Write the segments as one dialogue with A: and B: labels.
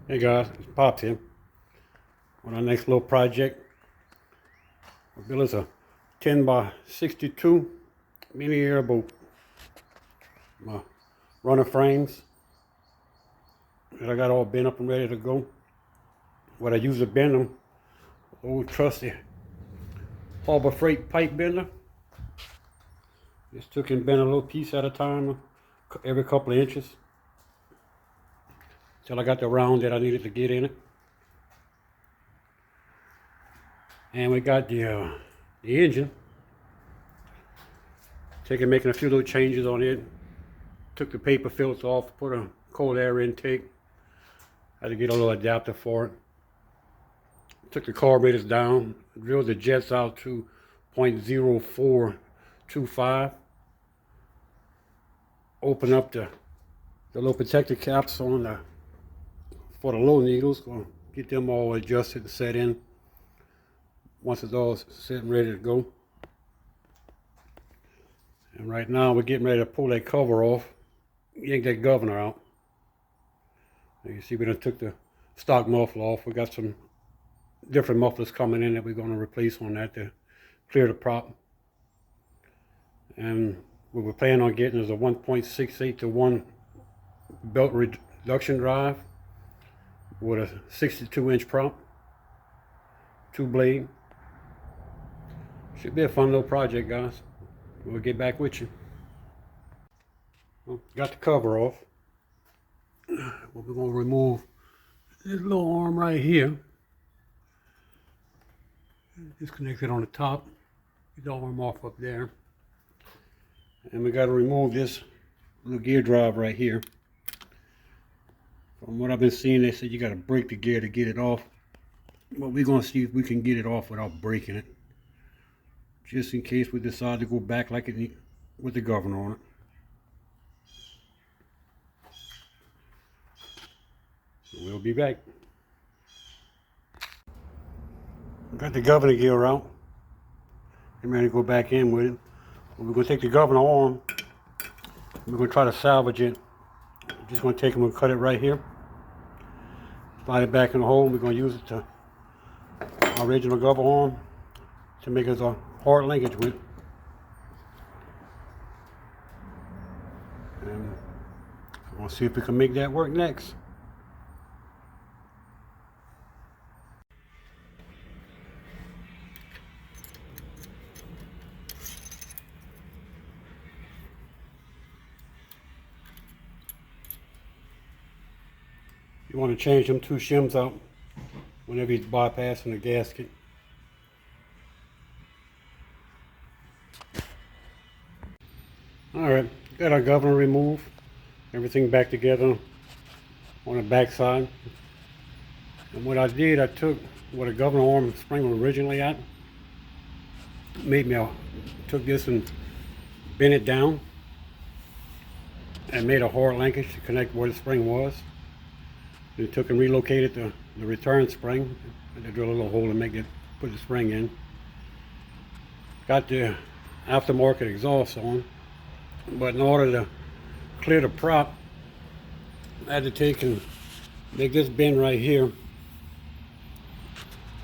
A: Hey guys, it's Pops here. On our next little project, we're building a 10 by 62 mini airboat. My runner frames that I got all bent up and ready to go. What I use to bend them, old trusty Harbor Freight pipe bender. Just took and bent a little piece at a time, every couple of inches, till I got the round that I needed to get in it. And we got the engine. Making a few little changes on it. Took the paper filter off, put a cold air intake. Had to get a little adapter for it. Took the carburetors down, drilled the jets out to 0.0425. Open up the little protector caps on for the low needles. Gonna get them all adjusted and set in once it's all set and ready to go. And right now we're getting ready to pull that cover off, yank that governor out. And you see we done took the stock muffler off. We got some different mufflers coming in that we're going to replace on that to clear the prop. And what we're planning on getting is a 1.68 to 1 belt reduction drive with a 62-inch prop, 2-blade. Should be a fun little project, guys. We'll get back with you. Well, got the cover off. We're going to remove this little arm right here. Disconnect it on the top. Get the arm off up there. And we got to remove this little gear drive right here. From what I've been seeing, they said you got to break the gear to get it off. But we're going to see if we can get it off without breaking it, just in case we decide to go back like it with the governor on it. So we'll be back. Got the governor gear out. I'm ready to go back in with it. We're going to take the governor arm. We're going to try to salvage it. We're just going to take it and cut it right here. Slide it back in the hole. We're going to use it to our original governor arm to make us a hard linkage with. And we'll see if we can make that work next. You want to change them two shims out whenever you're bypassing the gasket. Alright, got our governor removed. Everything back together on the back side. And what I did, I took what a governor arm spring was originally at. Took this and bent it down. And made a hard linkage to connect where the spring was. Then took and relocated the return spring. I had to drill a little hole and put the spring in. Got the aftermarket exhaust on. But in order to clear the prop, I had to take and make this bend right here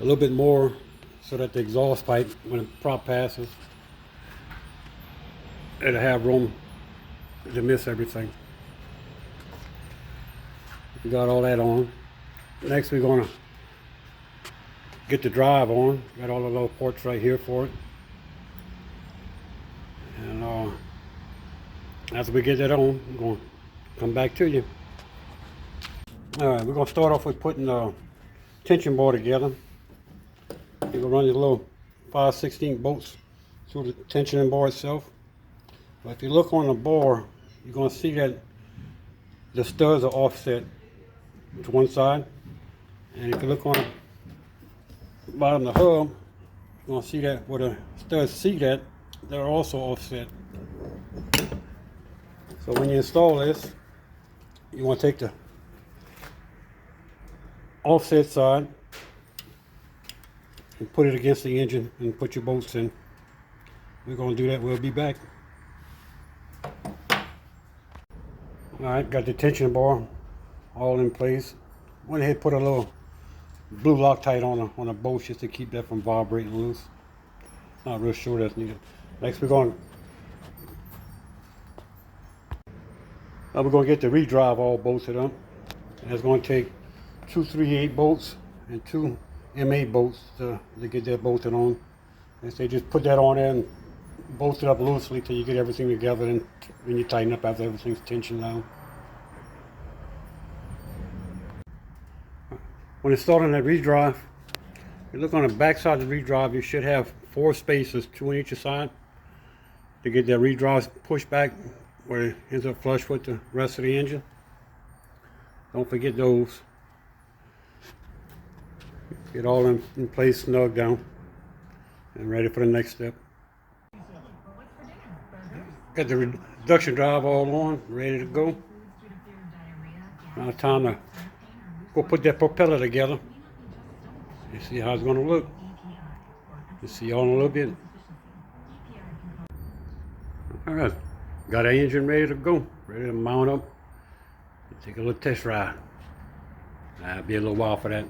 A: a little bit more so that the exhaust pipe, when the prop passes, it'll have room to miss everything. We got all that on. Next we're going to get the drive on. Got all the little ports right here for it. And after we get that on, I'm going to come back to you. Alright, we're going to start off with putting the tension bar together. You're going to run your little 5/16 bolts through the tensioning bar itself. But if you look on the bar, you're going to see that the studs are offset to one side. And if you look on the bottom of the hub, you're going to see that where the studs see that, they're also offset. So when you install this, you want to take the offset side and put it against the engine and put your bolts in. We're going to do that. We'll be back. Alright, got the tension bar all in place. went ahead and put a little blue Loctite on the bolt just to keep that from vibrating loose. Not real sure that's needed. Next we're going to get the redrive all bolted up. And it's going to take 2 3/8 bolts and 2 M8 bolts to get that bolted on. And so just put that on there and bolt it up loosely till you get everything together, and when you tighten up after everything's tensioned down. When installing that redrive, you look on the back side of the redrive, you should have 4 spaces, 2 on each side, to get that redrive pushed back where it ends up flush with the rest of the engine. Don't forget those. Get all in place, snug down, and ready for the next step. Got the reduction drive all on, ready to go. Now it's time to go put that propeller together and see how it's going to look. We'll see y'all in a little bit. Alright, got our engine ready to go, ready to mount up and take a little test ride. It'll be a little while for that.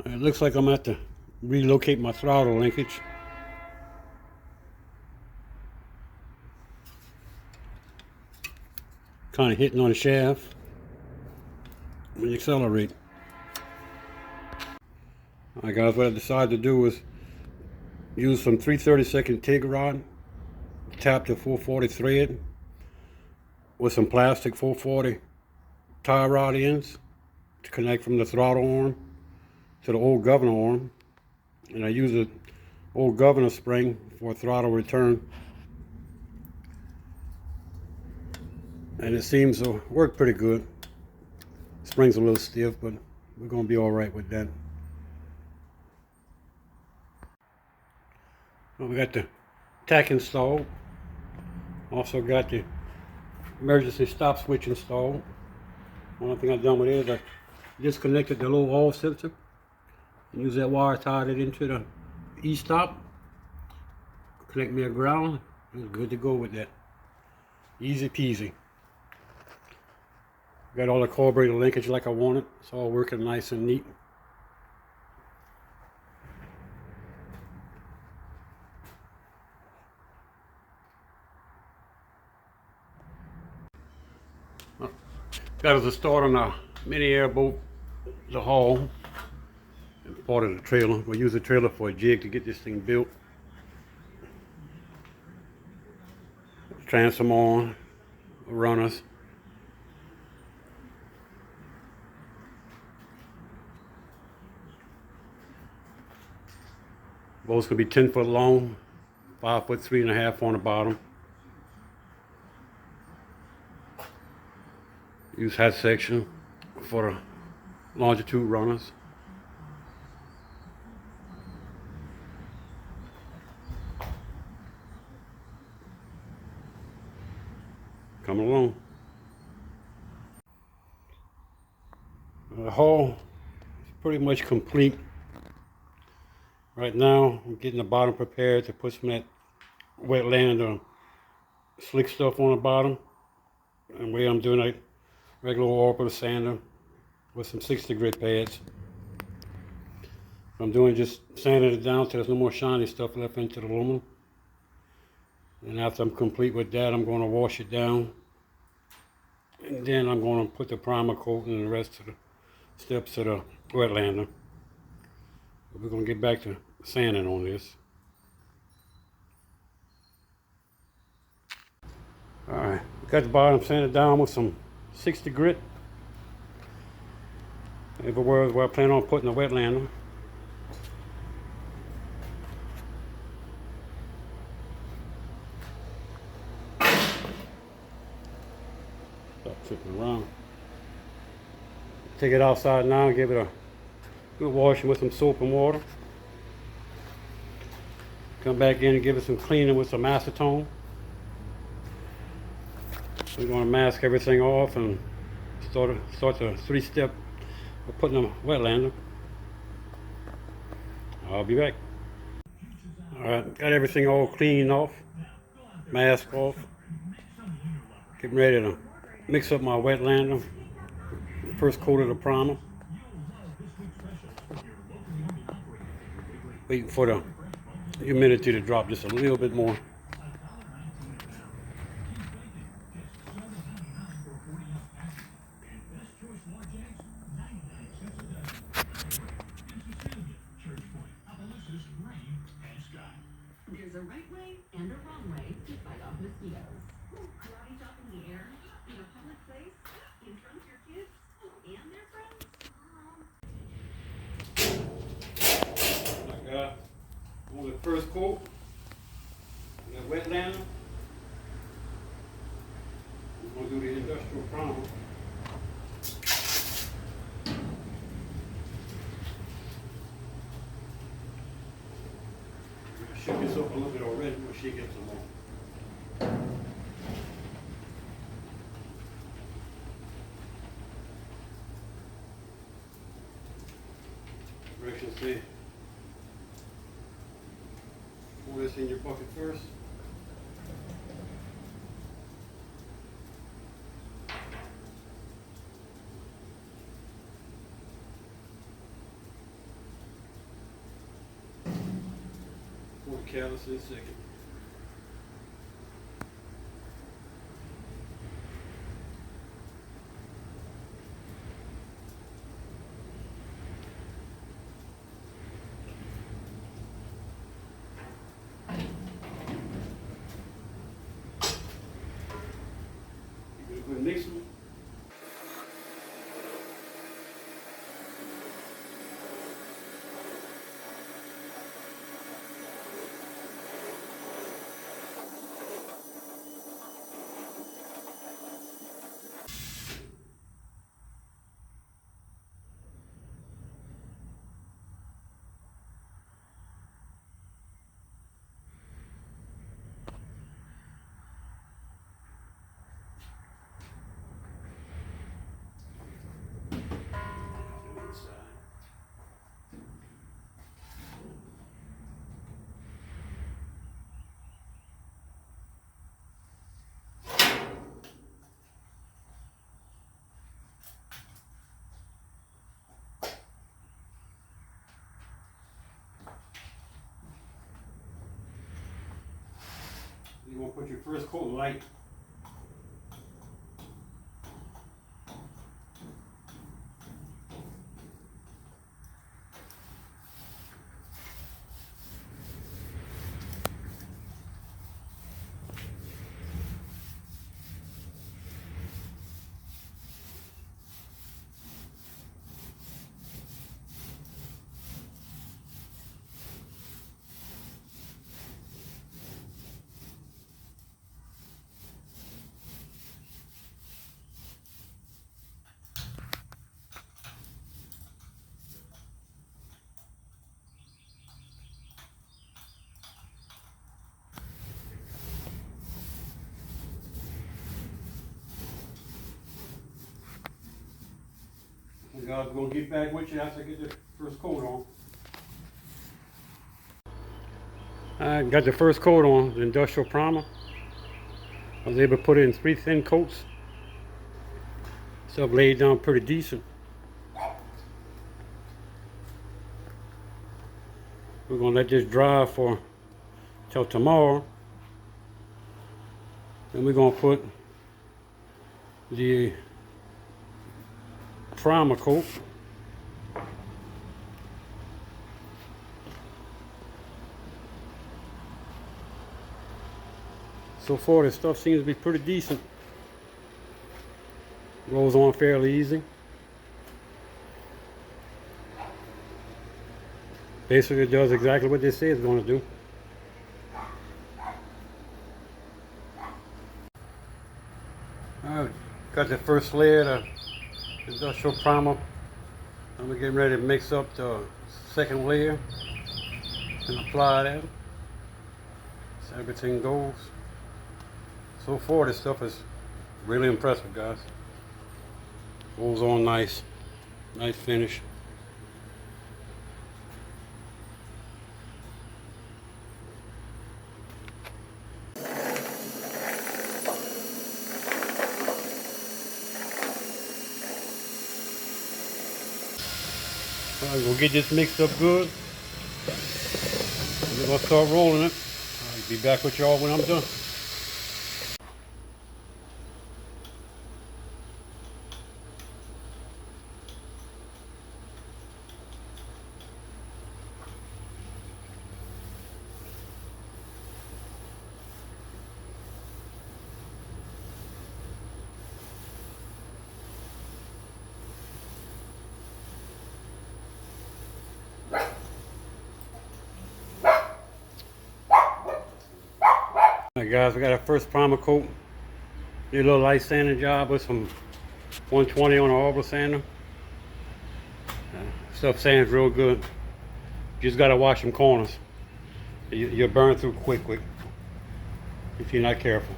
A: It looks like I'm going to have to relocate my throttle linkage. Kind of hitting on the shaft when you accelerate. Alright guys, what I decided to do was use some 3/32 TIG rod, tap the 440 thread with some plastic 440 tie rod ends to connect from the throttle arm to the old governor arm, and I use the old governor spring for throttle return, and it seems to work pretty good. Spring's a little stiff, but we're going to be all right with that. Well, we got the tack installed, also got the emergency stop switch installed. One thing I've done with it is I disconnected the little oil sensor. Use that wire, tied it into the e-stop, connect me a ground, and good to go with that. Easy peasy. Got all the carburetor linkage like I wanted. It's all working nice and neat. Got us a start on a mini airboat, the hull. And part of the trailer. We'll use the trailer for a jig to get this thing built. Transom on, runners. Boats could be 10 foot long, 5 foot 3.5 on the bottom. Use hat section for the longitude runners. Come along. The hull is pretty much complete. Right now, I'm getting the bottom prepared to put some of that wet land or slick stuff on the bottom. And where I'm doing a regular orbital sander with some 60 grit pads. I'm doing just sanding it down till there's no more shiny stuff left into the aluminum. And after I'm complete with that, I'm going to wash it down. And then I'm going to put the primer coat and the rest of the steps of the wetlander. We're going to get back to sanding on this. Alright, got the bottom sanded down with some 60 grit. Everywhere where I plan on putting the wetlander. Stop tripping around. Take it outside now and give it a good washing with some soap and water. Come back in and give it some cleaning with some acetone. We're going to mask everything off and start the 3-step of putting a wetlander. I'll be back. Alright, got everything all cleaned off, mask off. Getting ready to mix up my wetlander. First coat of the primer. Waiting for the humidity to drop just a little bit more.
B: There's a right way and a wrong way to fight off mosquitoes. Karate chop in the air, in a public place, in front of your kids and their friends.
A: I got on the first coat, the wetlander. We're going to do the industrial primer. Shake this up a little bit already, we'll shake it some more. Directions say, pour this in your bucket first. Pour the callus in second. Give it a good mix. You want to put your first coat light. Guys, we're going to get back with you after I get the first coat on. I got the first coat on, the industrial primer. I was able to put it in 3 thin coats. Stuff laid down pretty decent. We're going to let this dry for till tomorrow. Then we're going to put the primer coat. So far this stuff seems to be pretty decent. Rolls on fairly easy. Basically it does exactly what they say it's going to do. Alright, got the first layer of industrial primer. I'm getting ready to mix up the second layer and apply that so everything goes. So far this stuff is really impressive, guys. Goes on nice finish. We'll get this mixed up good. We're gonna start rolling it. I'll be back with y'all when I'm done. Alright guys, we got our first primer coat. Did a little light sanding job with some 120 on an arbor sander. Stuff sands real good. Just gotta wash them corners. You'll burn through quick if you're not careful.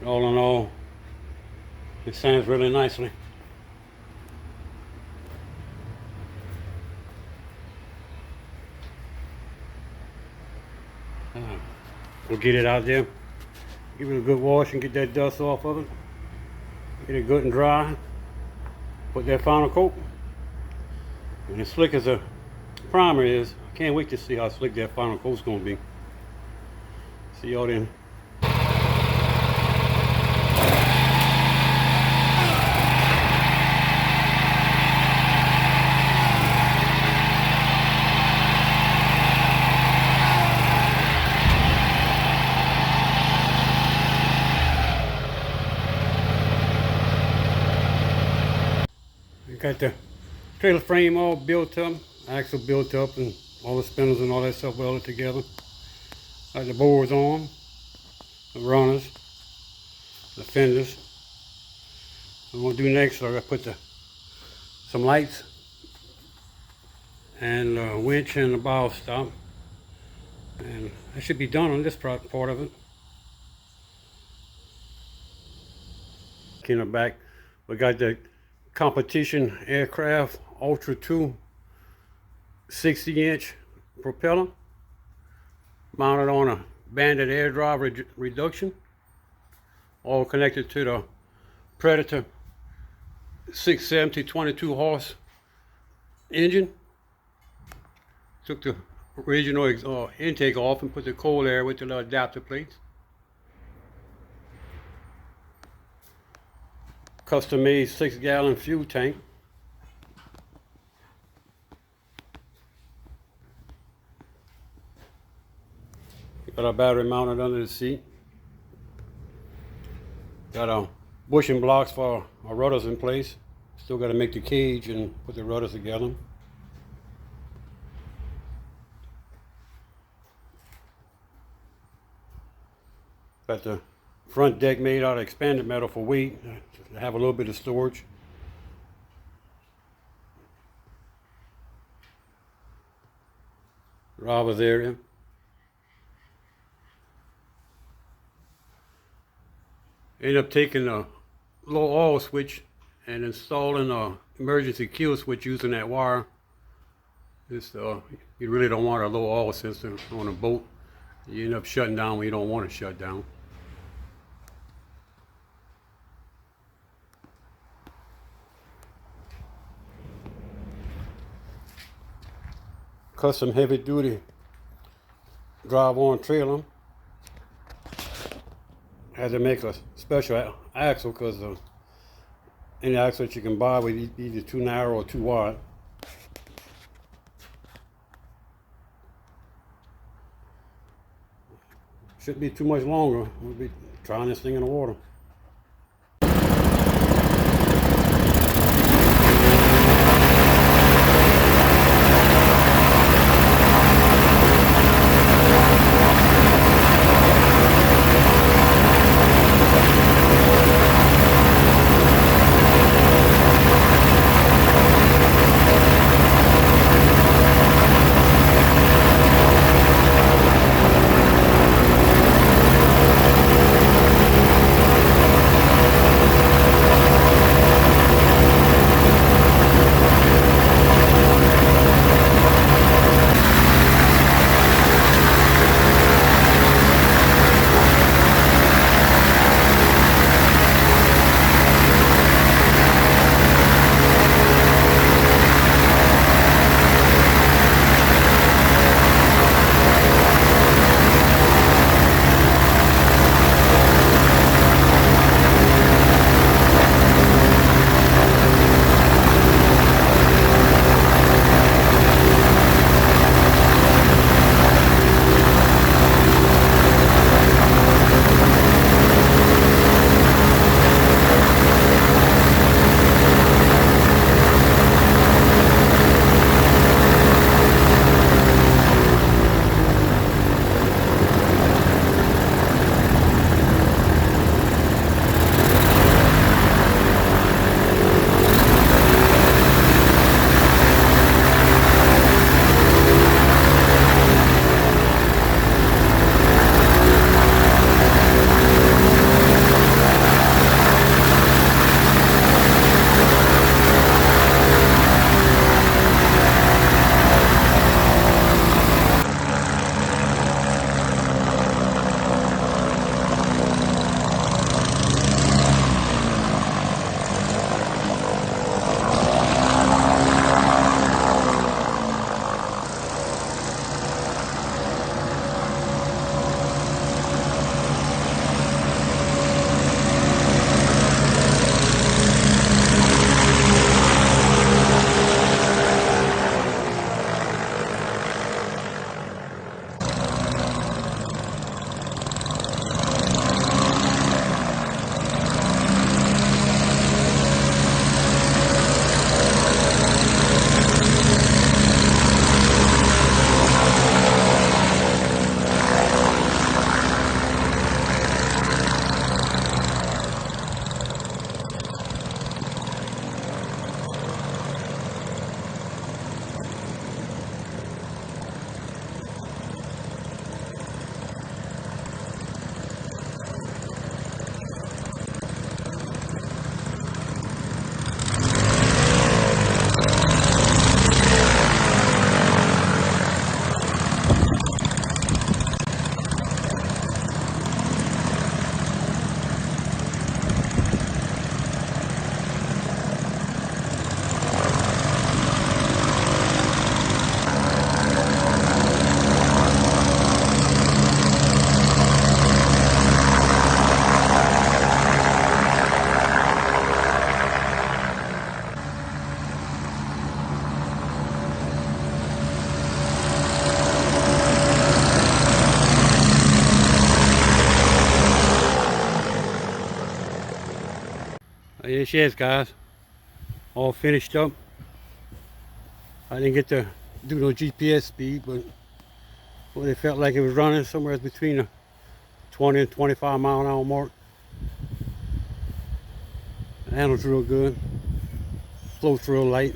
A: All in all, it sands really nicely. We'll get it out there, give it a good wash and get that dust off of it. Get it good and dry. Put that final coat. And as slick as a primer is, I can't wait to see how slick that final coat's gonna be. See y'all then. Got the trailer frame all built up, axle built up, and all the spindles and all that stuff welded together. Got the boards on, the runners, the fenders. What I'm gonna do next, I gotta put some lights and a winch and a bow stop, and I should be done on this part of it. In the back, we got the competition aircraft Ultra 2 60-inch propeller mounted on a Bandit airdrive reduction, all connected to the Predator 670 22 horse engine. Took the original intake off and put the cold air with the little adapter plates. Custom made 6-gallon fuel tank. Got our battery mounted under the seat. Got our bushing blocks for our rudders in place. Still got to make the cage and put the rudders together. Got the front deck made out of expanded metal for weight, to have a little bit of storage. Robbers area. Ended up taking a low oil switch and installing a emergency kill switch using that wire. This you really don't want a low oil system on a boat. You end up shutting down when you don't want to shut down. Custom heavy duty drive on trailer. Had to make a special axle because any axle that you can buy with either too narrow or too wide. Shouldn't be too much longer. We'll be trying this thing in the water. Here she is, guys. All finished up. I didn't get to do no GPS speed, but it felt like it was running somewhere between the 20 and 25 mile an hour mark. The handle's real good. Floats real light.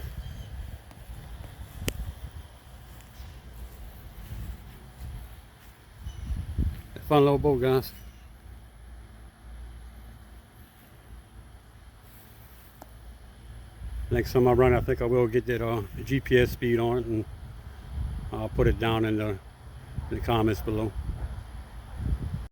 A: A fun little boat, guys. Next time I run, I think I will get that GPS speed on it, and I'll put it down in the comments below.